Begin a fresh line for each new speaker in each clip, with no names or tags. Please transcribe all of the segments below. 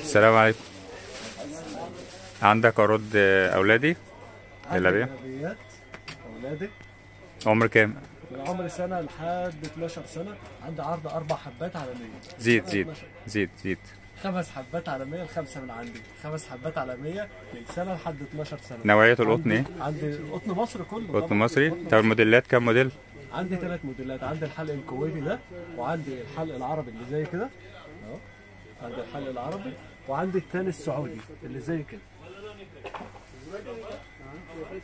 السلام عليكم. عندك عروض اولادي جلابيه؟
اولادي
عمر كام؟
من عمر سنه لحد 12 سنه. عندي عرض 4 حبات على 100.
زيد
5 حبات على 100 الخمسه من عندي، 5 حبات على 100 من سنه لحد 12 سنه.
نوعيه القطن ايه؟
عندي قطن مصر كله.
قطن مصري. طب الموديلات كام موديل؟
عندي 3 موديلات. عندي الحلق الكويتي ده، وعندي الحلق العربي اللي زي كده اهو، عندي الحلق العربي، وعندي الثاني السعودي اللي زي كده.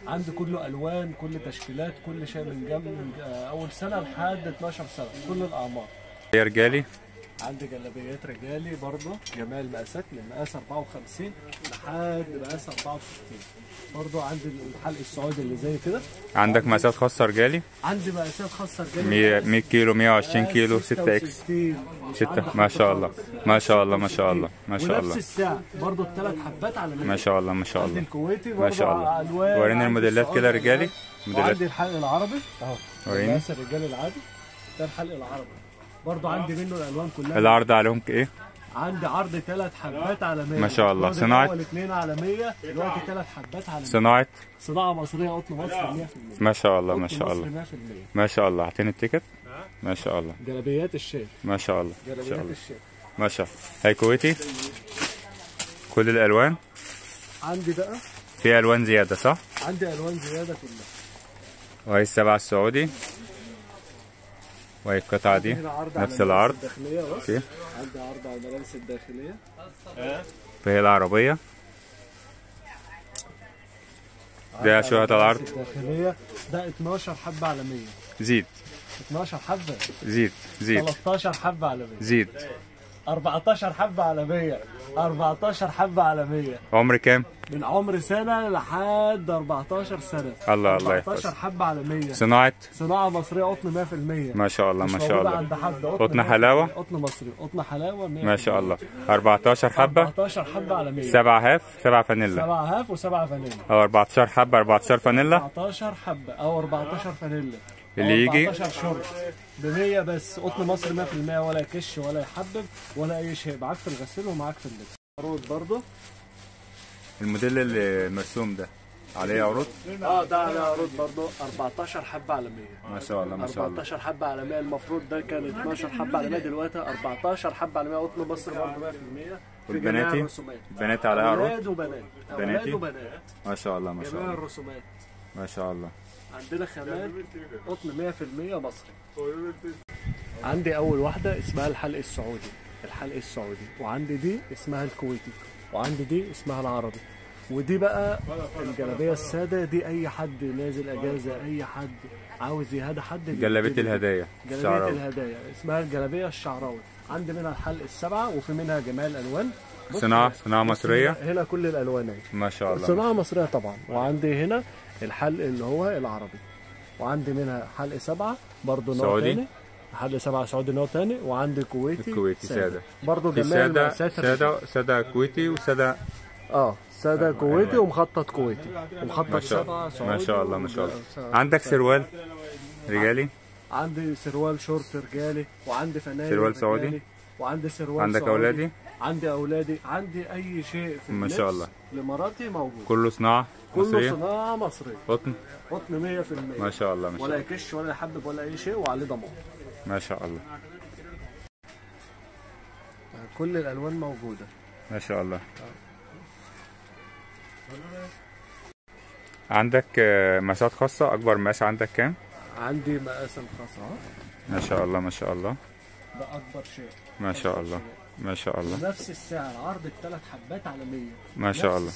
عندي كله الوان، كل تشكيلات، كل شيء من جنب، من اول سنه لحد 12 سنه، كل الاعمار.
يا رجالي
عندي جلابيات رجالي برضه جميع المقاسات من مقاس 54 لحد مقاس 64. برضه عندي الحلق السعودي اللي زي كده.
عندك مقاسات خاصه رجالي؟
عندي مقاسات خاصه رجالي
100 كيلو، 120 كيلو، 6 اكس 6. ما شاء الله ما شاء الله ما شاء الله ما شاء الله.
ونفس السعر برضه ب3 حبات على 100.
ما شاء الله ما شاء
عندي
الله
الكويتي
ما شاء الله.
الوان.
وريني الموديلات كده رجالي. موديلات.
وعندي الحلق العربي اهو،
وريني
مقاس الرجالي العادي ده الحلق العربي. برضه عندي منه الالوان كلها.
العرض عليهم ايه؟
عندي عرض 3 حبات على 100.
ما شاء الله. صناعة؟
الاول 2 على 100، دلوقتي 3 حبات على 100.
صناعه
مصريه، قطن مصر 100%.
ما شاء الله ما شاء الله
100%.
ما شاء الله. اعطيني التيكت. ما شاء الله.
جلابيات الشيخ.
ما شاء الله ما شاء
جلابيات
الله
الشيخ.
ما شاء الله. هاي كويتي كل الالوان.
عندي بقى
في الوان زياده صح؟
عندي الوان زياده كلها.
وهي السبعة السعودي، وهي القطعة دي نفس العرض.
اوكي. عندي عرض على الملابس الداخلية.
فهي العربية ده شوية العرض.
الداخلية ده 12 حبة على 100.
زيد
12 حبة.
زيد
13 حبة على 100.
زيد
14 حبة على 100. 14 حبة على 100.
عمر كام؟
من عمر سنة لحد 14 سنة.
الله
14 حبة على 100. صناعة مصرية، قطن 100%.
ما شاء الله ما شاء الله.
عند حد
قطن حلاوة.
قطن مصري، قطن حلاوة 100%.
ما شاء الله. 14 حبة.
14 حبة على 100.
7 هاف 7 فانيلا.
7 هاف و7 فانيلا.
أو 14 حبة 14 فانيلا.
14 حبة أو 14 فانيلا.
اللي يجي
14 شورت ب100 بس. قطن مصر 100%، ولا يكش ولا يحبب ولا أي شيء. معاك في الغسيل ومعاك في اللبس. عروض برضه.
الموديل اللي مرسوم ده عليه عروض؟
ده عليه عروض برضه. 14 حبة على 100.
ما شاء الله ما شاء الله.
14 حبة على 100. المفروض ده كان 12 حبة على 100، دلوقتي 14 حبة على 100. قطن مصر برضه 100%.
والبناتي؟ البنات عليها عروض؟
أولاد وبنات.
بناتي؟
أولاد وبنات.
ما شاء الله ما شاء
جميع
الله.
الرسومات.
ما شاء الله.
عندنا خامات قطن 100% مصري. عندي أول واحدة اسمها الحلق السعودي. الحلق السعودي. وعندي دي اسمها الكويتي. وعندي دي اسمها العربي. ودي بقى الجلابيه الساده دي. اي حد نازل اجازه، اي حد عاوز يهدى حد.
جلابيه الهدايا.
جلابيه الهدايا اسمها الجلابيه الشعراوي. عندي منها الحلق السبعه، وفي منها جميع الالوان.
صناعه مصريه.
هنا كل الالوان اهي.
ما شاء الله.
صناعه مصريه طبعا. وعندي هنا الحلق اللي هو العربي. وعندي منها حلق سبعه برضه نوع تاني. حلق سبعه سعودي نوع تاني. وعندي كويتي
ساده
برضه جميع المقاسات.
ساده كويتي وساده.
ساده كويتي ومخطط كويتي ومخطط سبعه سعودي.
ما شاء الله ما شاء الله. عندك سروال رجالي؟
عندي سروال شورت رجالي، وعندي فنانين
سروال سعودي،
وعندي سروال
عندك
سعودي.
اولادي؟
عندي اولادي. عندي اي شيء في
ما شاء الله
لمراتي موجود.
كله صناعه مصريه.
كله صناعه مصريه.
قطن
100%.
ما شاء الله ما شاء
ولا
الله.
يكش ولا يحبب ولا اي شيء، وعليه ضمان.
ما شاء الله.
كل الالوان موجوده.
ما شاء الله. عندك مقاسات خاصة؟ أكبر مقاس عندك كام؟
عندي مقاس الخاص اهو.
ما شاء الله ما شاء الله.
ده أكبر شيء.
ما شاء الله ما شاء الله.
نفس السعر. عرض ال3 حبات على 100.
ما شاء الله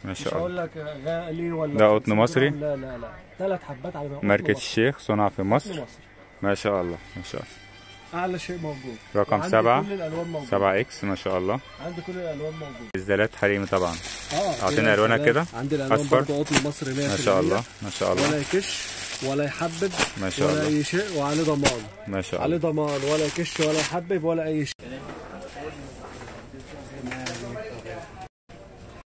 ما
مش
شاء الله.
هقول لك غالي ولا.
ده قطن مصري؟
لا 3 حبات على 100.
ماركة الشيخ، صنع في مصر.
مصر.
ما شاء الله ما شاء الله.
أعلى شيء موجود.
رقم 7
كل الألوان موجود.
7 إكس. ما شاء الله.
عندي كل الألوان موجود.
إزدالات حريمي طبعا. أعطينا ألوانها كده.
عندي الألوان
أصفر.
برضه قطن مصري 100%.
ما شاء الله ما شاء الله.
ولا يكش ولا يحبب
ما شاء
ولا
الله.
أي شيء، وعليه ضمان.
ما شاء الله.
عليه ضمان، ولا يكش ولا يحبب ولا أي شيء.